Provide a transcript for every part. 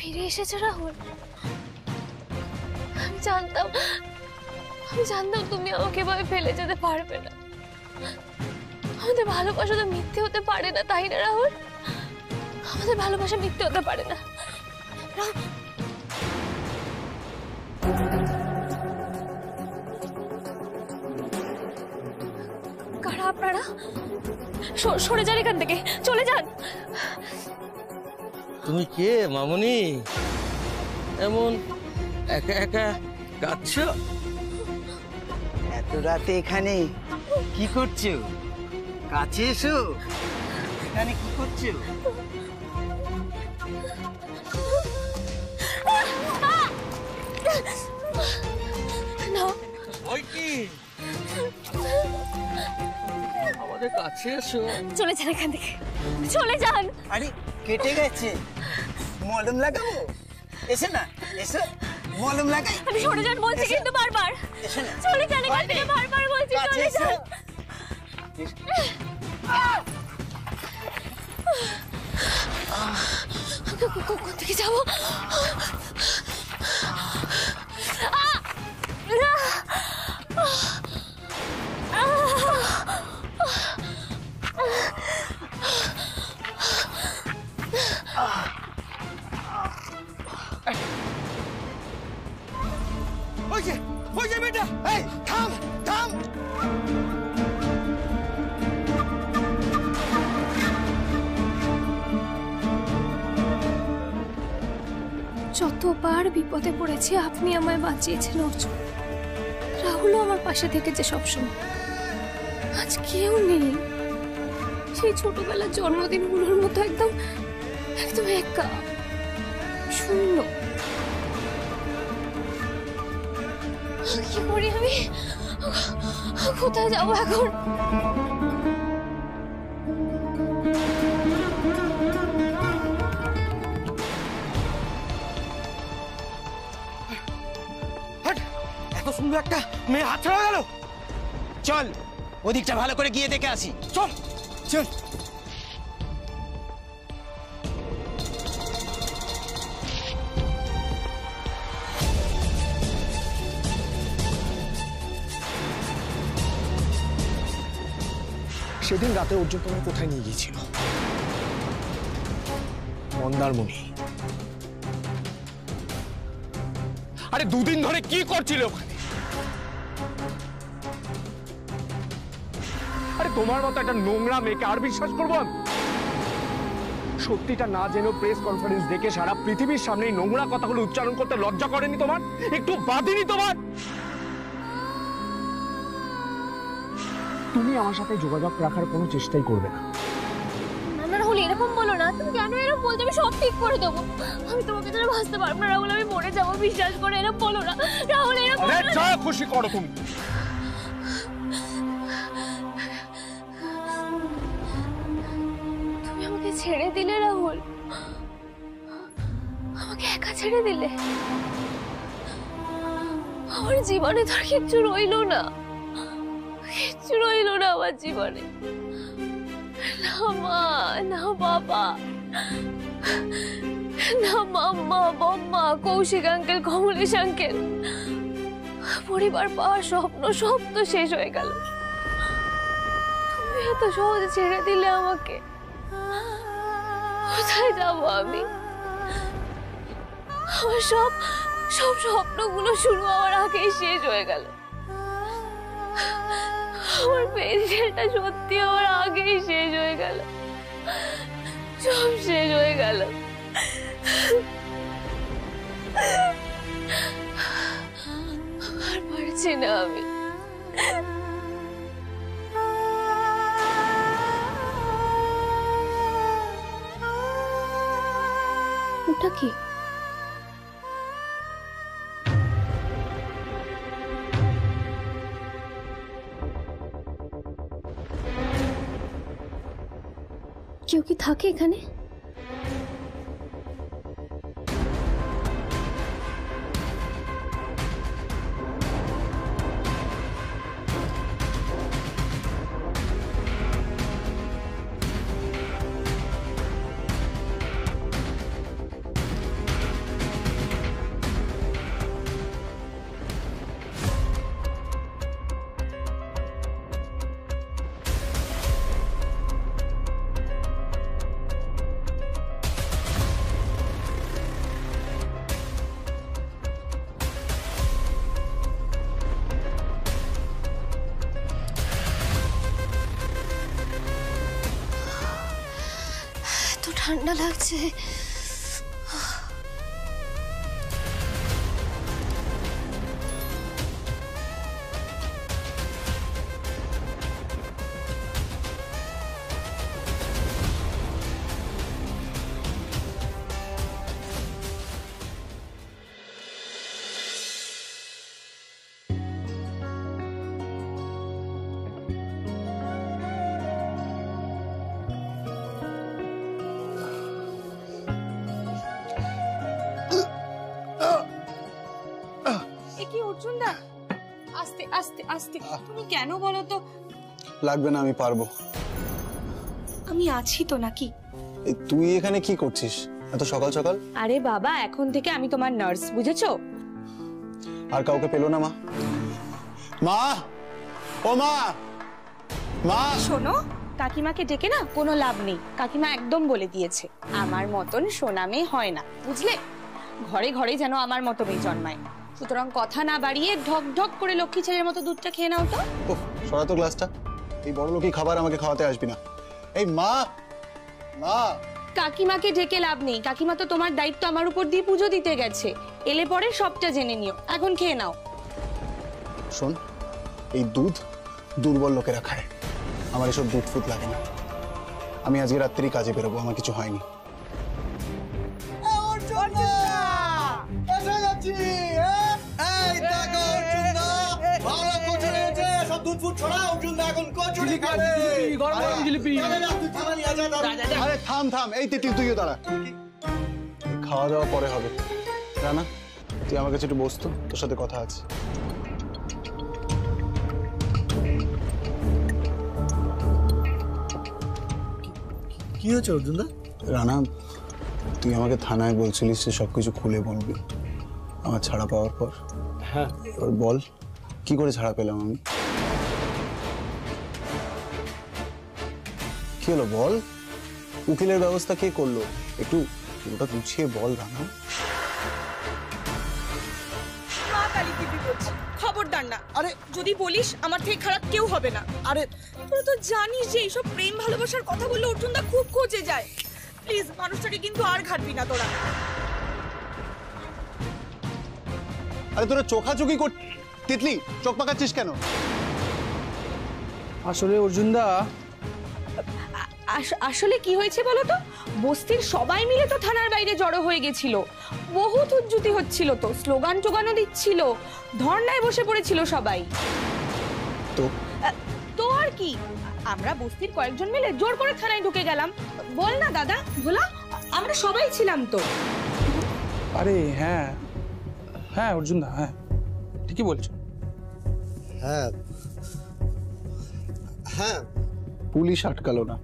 ফিরে এসেছো রাহুল। আমি জানতাম তুমি আমাকে ভাবে ফেলে যেতে পারবে না। আমাদের ভালোবাসা তো মিথ্যে হতে পারে না, তাই না রাহুল? আমাদের ভালোবাসা মিথ্যে হতে পারে না। কারা আপনারা? সরে যান এখান থেকে, চলে যান। তুমি কে মামুনি? এমন একা একা কাঁদছো? এত রাতে এখানে কি করছো? কাছে এসো। এখানে কি করছো? ওই কি আমাদের কাছে এসো। চলে যান এখান থেকে, চলে যান। আরে কেটে গেছে, মলম লাগাবো? এসে না, এসো মলম লাগাই। আমি সরে যান বলছি কিন্তু বারবার। এসে না, চলে যান এখান থেকে, বারবার বলছি চলে যান। কোথেকে যাবো? ওই যে বেটা, এই থাম থাম। যতবার বিপদে পড়েছি আপনি আমায় বাঁচিয়েছেন অর্জুন। রাহুলও আমার পাশে থেকেছে সবসময়। আজ কেউ নেই, সেই ছোটবেলার জন্মদিনগুলোর মতো একদম একা, শূন্য। কি করি আমি? কোথায় যাবো এখন? এত সুন্দর একটা মেয়ে হাত ছাড়া গেল। চল ওদিকটা ভালো করে গিয়ে দেখে আসি। চল চল। সেদিন রাতে অর্জুন তোমায় কোথায় নিয়ে গিয়েছিল? মন্দারমণি। আরে দুদিন ধরে কি করছিল ওখানে? আরে তোমার মতো একটা নোংরা মেয়েকে আর বিশ্বাস করবো আমি? সত্যিটা না জেনেও প্রেস কনফারেন্স দেখে সারা পৃথিবীর সামনে এই নোংরা কথাগুলো উচ্চারণ করতে লজ্জা করেনি তোমার? একটু বাদিনি তোমার? তুমি আমার সাথে যোগাযোগ রাখার কোনো চেষ্টাই করবে না। না রাহুল, এরকম বলো না। তুমি কেন এরকম বলছো? আমি সব ঠিক করে দেবো। আমি তোমাকে ছাড়া বাঁচতে পারবো না রাহুল, আমি মরে যাবো। বিশ্বাস করে, এরকম বলো না রাহুল। এরকম যা খুশি করো তুমি। তুমি আমাকে ছেড়ে দিলে রাহুল, আমাকে একা ছেড়ে দিলে। আমার জীবনে তো কিচ্ছু রইলো না, কিচ্ছু রইলো না আমার জীবনে। না মা, না বাবা, না মাম্মা, বম্মা, কৌশিক আঙ্কেল, কমলেশ আঙ্কেল। পরিবার পাওয়ার স্বপ্ন সব তো শেষ হয়ে গেল। তুমি এত সহজে ছেড়ে দিলে আমাকে। কোথায় যাবো আমি? আমার সব স্বপ্নগুলো শুরু হওয়ার আগেই শেষ হয়ে গেল। আমার পেনশনটা সত্যি হওয়ার আগেই শেষ হয়ে গেল। সব শেষ হয়ে গেল। আর পারছি না আমি। ওটা কি? কেউ কি থাকে এখানে? ঠান্ডা লাগছে। কি অর্জুন দা, আস্তে আস্তে আস্তে। তুমি কেন বলো তো? লাগবে না, আমি পারবো। আমি আছি তো নাকি? তুই এখানে কি করছিস এত সকাল সকাল? আরে বাবা, এখন থেকে আমি তোমার নার্স, বুঝেছো? আর কাউকে পেলো না মা? মা, ও মা, মা শোনো, কাকিমাকে ডেকে না কোনো লাভ নেই। কাকিমা একদম বলে দিয়েছে আমার মতন সোনা মেয়ে হয় না, বুঝলে? ঘরে ঘরে যেন আমার মতো মেয়ে জন্মায়। সুতরাং কথা না বাড়িয়ে ঢক ঢক করে লক্ষ্মী ছেলের মতো দুধটা খেয়ে নাও তো। সরা তো গ্লাসটা। এই বড় লোকই খাবার আমাকে খাওয়াতে আসবি না। এই মা, মা। কাকিমাকে ডেকে লাভ নেই। কাকিমা তো তোমার দায়িত্ব আমার উপর দিয়ে পুজো দিতে গেছে। এলে পরে সবটা জেনে নিও। এখন খেয়ে নাও। শোন, এই দুধ দুর্বল লোকেরা খায়, আমার এসব দুধ ফুট লাগে না। আমি আজকে রাত্রি কাজে বেরোবো, আমার কিছু হয়নি। আরে থাম থাম, এই তিতির তুইও দাঁড়া। খাওয়া দাওয়া পরে হবে। রানা, তুই আমার কাছে একটু বস তো, তোর সাথে কথা আছে। কি হয়েছে অর্জুনদা? রানা, তুই আমাকে থানায় বলছিলিস যে সবকিছু খুলে বলবি আমার ছাড়া পাওয়ার পর। হ্যাঁ, এবার বল, কি করে ছাড়া পেলাম আমি? কি হলো বল? উকিলের ব্যবস্থা কে করলো? একটু ওটা গুছিয়ে বল রানা। খবরদার না। আরে যদি বলিস আমার থেকে খারাপ কেউ হবে না। আরে তুই তো জানিস যে এইসব প্রেম ভালোবাসার কথা বললে অর্জুনদা খুব খোঁজে যায়। প্লিজ মানুষটাকে কিন্তু আর ঘাটবি না তোরা। আরে তোরা চোখাচোখি কর, তিতলি চোখ পাকাচ্ছিস কেন? আসলে অর্জুনদা, আসলে কি হয়েছে বলো তো? বস্তির সবাই মিলে তো থানার বাইরে জড়ো হয়ে গেছিল। বহুত উজ্জুতি হচ্ছিল, তো স্লোগান টোগানও দিচ্ছিল, ধর্নায় বসে পড়েছিল সবাই। তো আর কি, আমরা বস্তির কয়েকজন মিলে জোর করে থানায় ঢুকে গেলাম। বল না দাদা, ভোলা, আমরা সবাই ছিলাম তো। আরে হ্যাঁ হ্যাঁ অর্জুনদা, হ্যাঁ ঠিকই বলছো। হ্যাঁ হ্যাঁ, পুলিশ আটকালো না,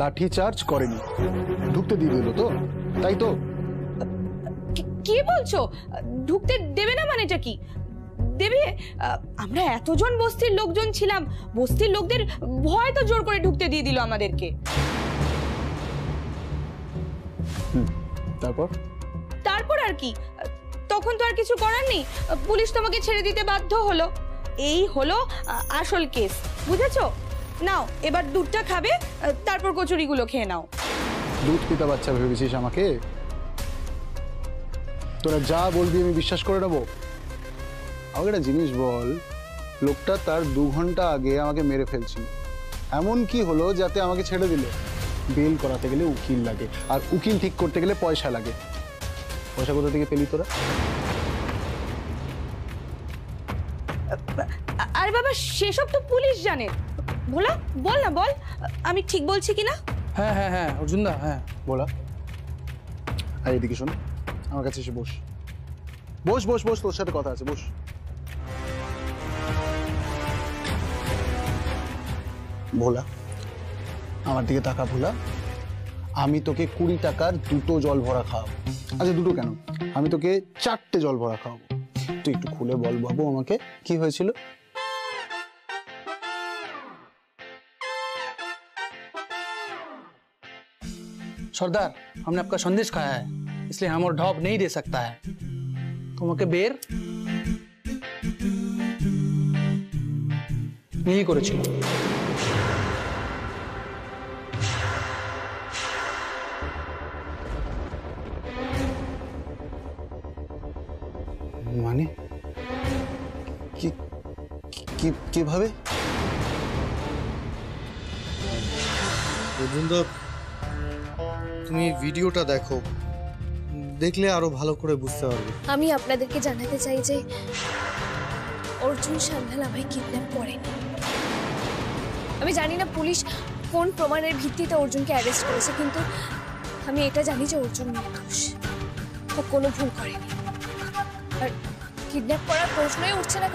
লাঠি চার্জ করেনি, ঢুকতে দিয়ে দিল তো, তাই তো? কি বলছো? ঢুকতে দেবে না মানেটা কি? দেবে? আমরা এতজন বস্তির লোকজন ছিলাম, বস্তির লোকদের ভয় তো জোর করে ঢুকতে দিয়ে দিল আমাদেরকে। তারপর? তারপর আর কি, তখন তো আর কিছু করার নেই, পুলিশ তোমাকে ছেড়ে দিতে বাধ্য হলো। এই হলো আসল কেস, বুঝেছো? নাও এবার দুধটা খাবে, তারপর কচুরিগুলো খেয়ে নাও। দুধ পিতা বাচ্চা ভেবেছিস আমাকে? তোরা যা বলবি আমি বিশ্বাস করে নেবো? আমাকে একটা জিনিস বল, লোকটা তার 2 ঘন্টা আগে আমাকে মেরে ফেলছিল, এমন কি হলো যাতে আমাকে ছেড়ে দিল? বেল করাতে গেলে উকিল লাগে, আর উকিল ঠিক করতে গেলে পয়সা লাগে। পয়সা কোথা থেকে পেলি তোরা? আরে বাবা, সেসব তো পুলিশ জানে। ভোলা, বল না, বল আমি ঠিক বলছি কিনা। হ্যাঁ হ্যাঁ হ্যাঁ অর্জুনদা, হ্যাঁ। বলা, আর এদিকে শোন, আমার কাছে এসে বস বস বস বস, তোর সাথে কথা আছে, বস। ভোলা, আমার দিকে তাকা ভোলা, আমি তোকে 20 টাকার 2টো জল ভরা খাওয়াবো। আচ্ছা 2টো কেন, আমি তোকে 4টে জল ভরা খাওয়াবো। তুই একটু খুলে বল বাবু আমাকে কি হয়েছিল? सरदार, हमने आपका संदेश खाया है, इसलिए हम और ढॉप नहीं दे सकता है। তোমাকে বের नहीं করেছিল। মানে কি কিভাবে? অর্জুনদা, তুমি ভিডিওটা দেখো, দেখলে আরো ভালো করে বুঝতে পারবে। আমি আপনাদেরকে জানাতে চাই যে অর্জুন সান্যাল আমায় কিডন্যাপ করেনি। আমি জানি না পুলিশ কোন প্রমাণের ভিত্তিতে অর্জুনকে অ্যারেস্ট করেছে, কিন্তু আমি এটা জানি যে অর্জুন নির্দোষ, ও কোনো ভুল করেনি। আর কিডন্যাপ করার প্রশ্নই উঠছে না,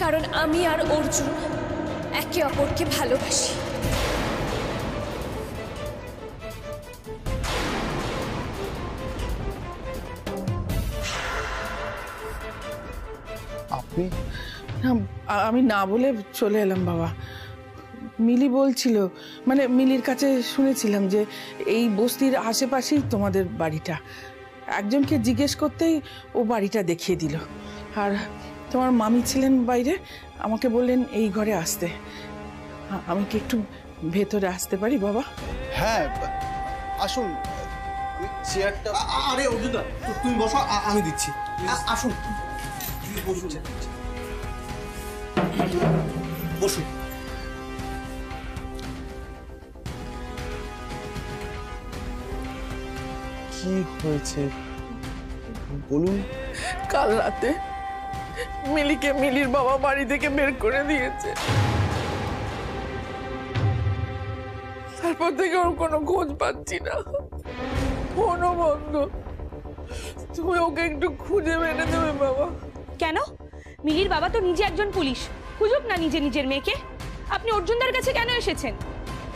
কারণ আমি আর অর্জুন একে অপরকে ভালোবাসি। আপনি? আমি না বলে চলে এলাম বাবা। মিলি বলছিল, মানে মিলির কাছে শুনেছিলাম যে এই বস্তির আশেপাশেই তোমাদের বাড়িটা। একজনকে জিজ্ঞেস করতেই ও বাড়িটা দেখিয়ে দিল। আর তোমার মামি ছিলেন বাইরে, আমাকে বললেন এই ঘরে আসতে। আমি কি একটু ভেতরে আসতে পারি বাবা? হ্যাঁ আসুন। চেয়ারটা। আরে অর্জুনদা, তুমি বসো, আমি দিচ্ছি। আসুন, বসুন। বসুন। কি হয়েছে বলুন। কাল রাতে মিলিকে মিলির বাবা বাড়ি থেকে বের করে দিয়েছে। তারপর থেকে ওর কোনো খোঁজ পাচ্ছি না, ফোনও বন্ধ। তুমি ওকে একটু খুঁজে বের দেবে বাবা। কেন? মিলির বাবা তো নিজে একজন পুলিশ, খুঁজুক না নিজের মেয়েকে। আপনি অর্জুনদার কাছে কেন এসেছেন?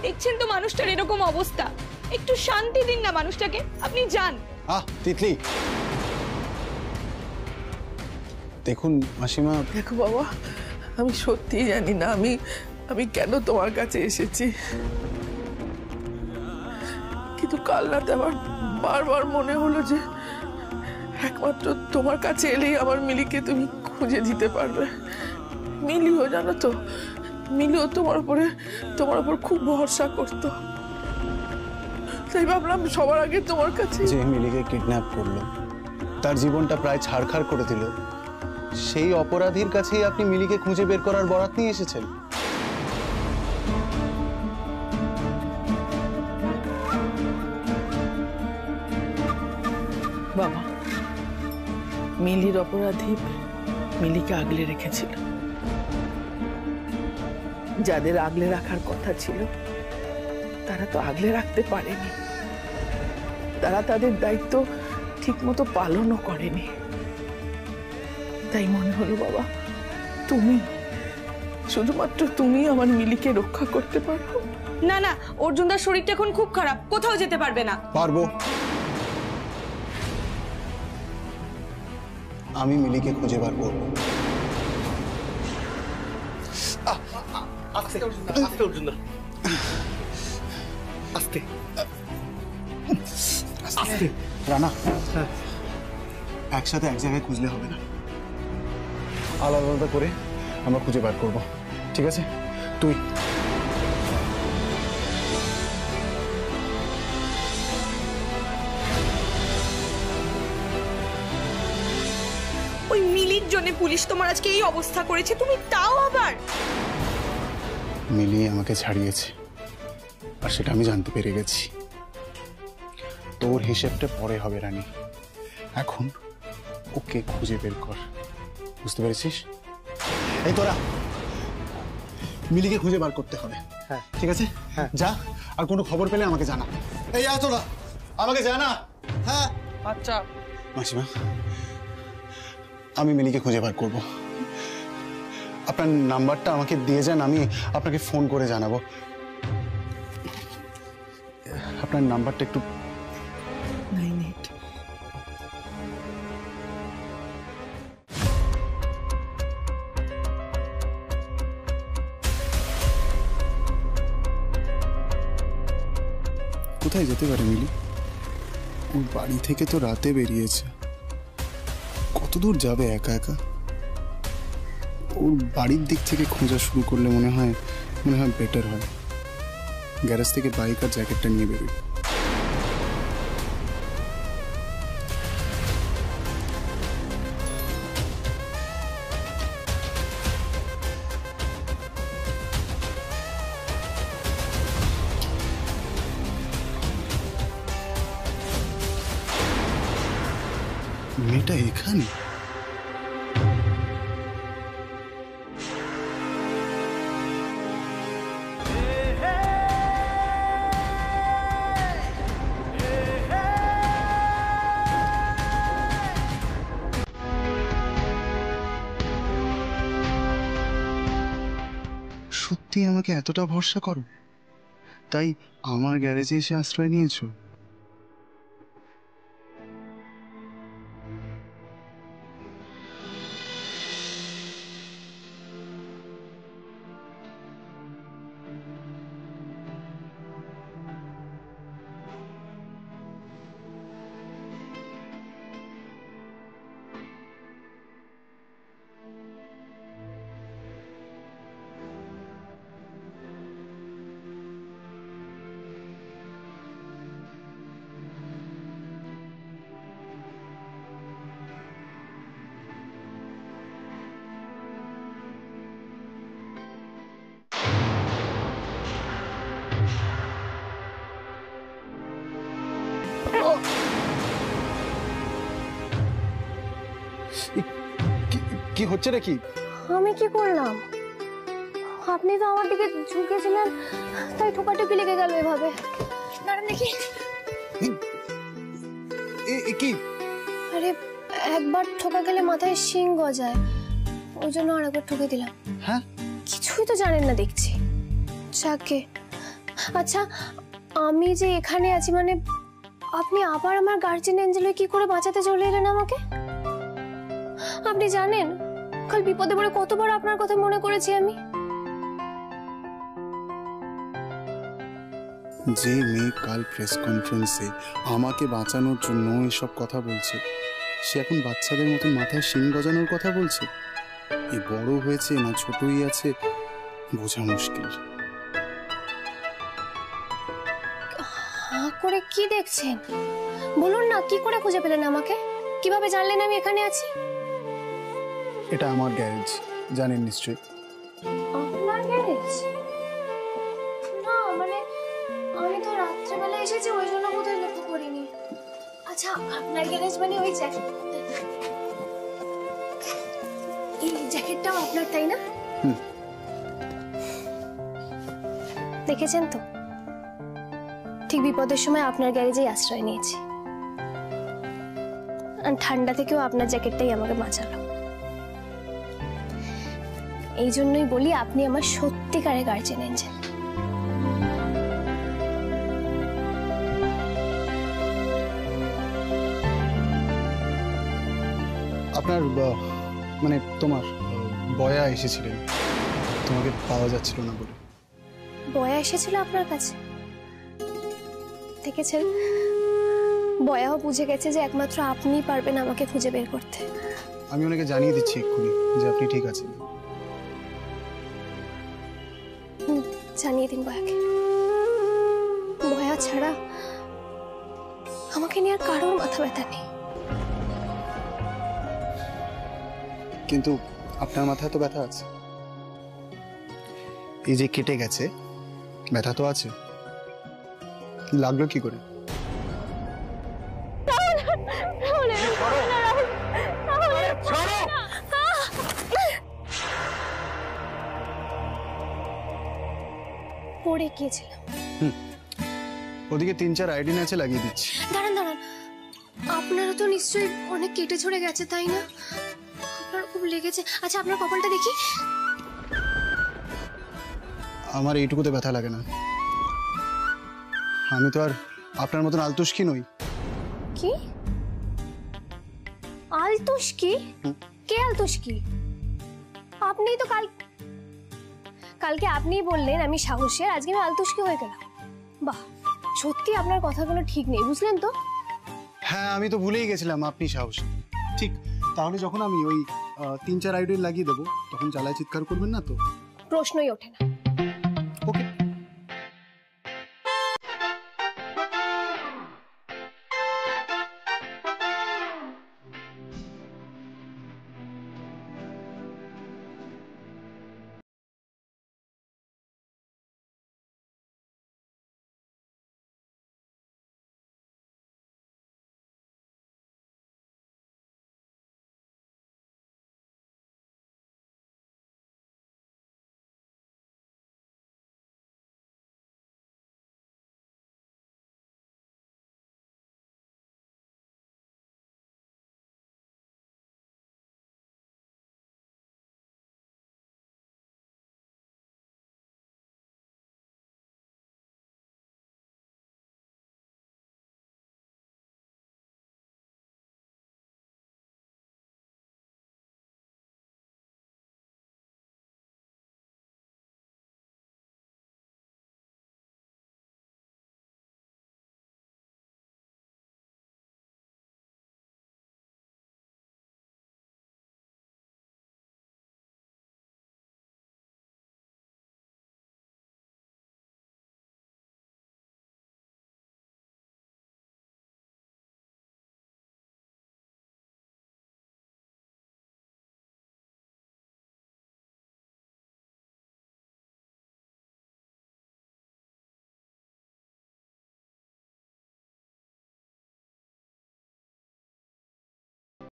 দেখছেন তো মানুষটার এরকম অবস্থা, একটু শান্তি দিন না মানুষটাকে। আপনি যান। তিতলি, দেখুন মাসিমা। দেখো বাবা, আমি সত্যিই জানি না আমি কেন তোমার কাছে এসেছি, কিন্তু কাল রাতে আমার বারবার মনে হলো যে একমাত্র তোমার কাছে এলেই আমার মিলিকে তুমি খুঁজে দিতে পারবে। মিলিও জানো তো, মিলিও তোমার উপর খুব ভরসা করতো। তাই ভাবলাম সবার আগে তোমার কাছে। যে মিলিকে কিডন্যাপ করলো, তার জীবনটা প্রায় ছাড়খাড় করে দিল, সেই অপরাধীর কাছেই আপনি মিলিকে খুঁজে বের করার বরাত নিয়ে এসেছেন। বাবা, মিলির অপরাধী মিলিকে আগলে রেখেছিল। যাদের আগলে রাখার কথা ছিল তারা তো আগলে রাখতে পারেনি, তারা তাদের দায়িত্ব ঠিকমতো পালনও করেনি। তাই মনে হলো বাবা, শুধুমাত্র তুমি আমার মিলিকে রক্ষা করতে পারো। না না, অর্জুনদার শরীরটা এখন খুব খারাপ, কোথাও যেতে পারবে না। পারবো। আমি মিলিকে খুঁজে বার করবো। আস্তে অর্জুনদা, আস্তে আস্তে। রানা, একসাথে এক জায়গায় খুঁজলে হবে না, আলাদা আলাদা করে আমরা খুঁজে বার করবো, ঠিক আছে? তুই ওই মিলির জন্য পুলিশ তোমার আজকে এই অবস্থা করেছে, তুমি তাও আবার। মিলি আমাকে ছাড়িয়েছে, আর সেটা আমি জানতে পেরে গেছি। তোর হিসেবটা পরে হবে রানী, এখন ওকে খুঁজে বের কর, বুঝতে পেরেছিস? এই তোরা মিলিকে খুঁজে বার করতে হবে। হ্যাঁ, ঠিক আছে? হ্যাঁ। যা, আর কোনো খবর পেলে আমাকে জানা। এই আয় তোরা, আমাকে জানা। হ্যাঁ আচ্ছা মাসিমা, আমি মিলিকে খুঁজে বার করব। আপনার নাম্বারটা আমাকে দিয়ে যান, আমি আপনাকে ফোন করে জানাবো। আপনার নাম্বারটা একটু। 98 কোথায় যেতে পারে মিলি? ওর বাড়ি থেকে তো রাতে বেরিয়েছে, কত দূর যাবে একা একা? ওর বাড়ির দিক থেকে খোঁজা শুরু করলে মনে হয় বেটার হয়। গ্যারেজ থেকে বাইক আর জ্যাকেটটা নিয়ে বেরোই। মেয়েটা এখানে? সত্যি আমাকে এতটা ভরসা করো, তাই আমার গ্যারেজে এসে আশ্রয় নিয়েছো? কি হচ্ছে রে? কি আমি কি করলাম? আপনি তো আমার দিকে ঝুঁকেছিলেন, তাই ঠোকাটুকি লেগে গেল এভাবে। দাঁড়ান দেখি। কি? আরে একবার ঠোকা গেলে মাথায় শিং গজায়, ওই জন্য আরেকবার ঠুকে দিলাম। হ্যাঁ, কিছুই তো জানেন না দেখছি। যাকে আচ্ছা, আমি যে এখানে আছি মানে আপনি আবার আমার গার্জিয়ান এঞ্জেলে কি করে বাঁচাতে চলে এলেন আমাকে? আপনি জানেন কাল বিপদে পড়ে কতবার আপনার কথা মনে করেছি আমি। যে মেয়ে কাল প্রেস কনফারেন্সে আমাকে বাঁচানোর জন্য এসব কথা বলছে, সে এখন বাচ্চাদের মতো মাথায় শিং গজানোর কথা বলছে। এ বড় হয়েছে না ছোটই আছে বোঝা মুশকিল। হাঁ করে কি দেখছেন? বলুন না, কি করে খুঁজে পেলেন আমাকে? কিভাবে জানলেন আমি এখানে আছি? এটা আমার গ্যারেজ, জানেন নিশ্চয়ই। আপনার গ্যারেজ? না মানে আমি তো রাত্রেবেলা এসেছি, ওই জন্য বোধহয় লক্ষ্য করিনি। আচ্ছা, আপনার গ্যারেজ মানে ওই জ্যাকেট, এই জ্যাকেটটাও আপনার, তাই না? দেখেছেন তো, ঠিক বিপদের সময় আপনার গ্যারেজেই আশ্রয় নিয়েছি। আর ঠান্ডা থেকেও আপনার জ্যাকেটটাই আমাকে বাঁচালো। এই জন্যই বলি আপনি আমার সত্যিকারের গার্জিয়ান এঞ্জেল। আপনার মানে তোমার বয়া এসেছিলেন, তোমাকে পাওয়া যাচ্ছিল না বলে। বয়া এসেছিল আপনার কাছে? দেখেছেন, বয়াও বুঝে গেছে যে একমাত্র আপনিই পারবেন আমাকে খুঁজে বের করতে। আমি ওনাকে জানিয়ে দিচ্ছি এক্ষুনি যে আপনি ঠিক আছেন। জানিয়ে দিন বয়াকে। বয়া ছাড়া আমাকে নিয়ে আর কারোর মাথা ব্যথা নেই। কিন্তু আপনার মাথায় তো ব্যথা আছে। এই যে কেটে গেছে, ব্যথা তো আছে। লাগলো কি করে? পড়ে গিয়েছিলাম। ওদিকে 3-4 আইডিন আছে, লাগিয়ে দিচ্ছি। দাঁড়ান দাঁড়ান, আপনারও তো নিশ্চয়ই অনেক কেটে ছড়ে গেছে, তাই না? আপনার খুব লেগেছে। আচ্ছা, আপনার কপালটা দেখি। আমার এইটুকুতে ব্যথা লাগে না। আমি তো আর আপনার মতন আলতুষ্কি নই। কি আলতুষ্কি? কে আলতুষ্কি? আপনি তো কালকে আপনিই বললেন আমি সাহসী, আর আজকে আমি আলতুষ্কি হয়ে গেলাম। বাহ, সত্যি আপনার কথাগুলো ঠিক নেই, বুঝলেন তো? হ্যাঁ, আমি তো ভুলেই গেছিলাম আপনি সাহসী। ঠিক, তাহলে যখন আমি ওই 3-4 আইডিন লাগিয়ে দেবো তখন জ্বালায় চিৎকার করবেন না তো? প্রশ্নই ওঠে না।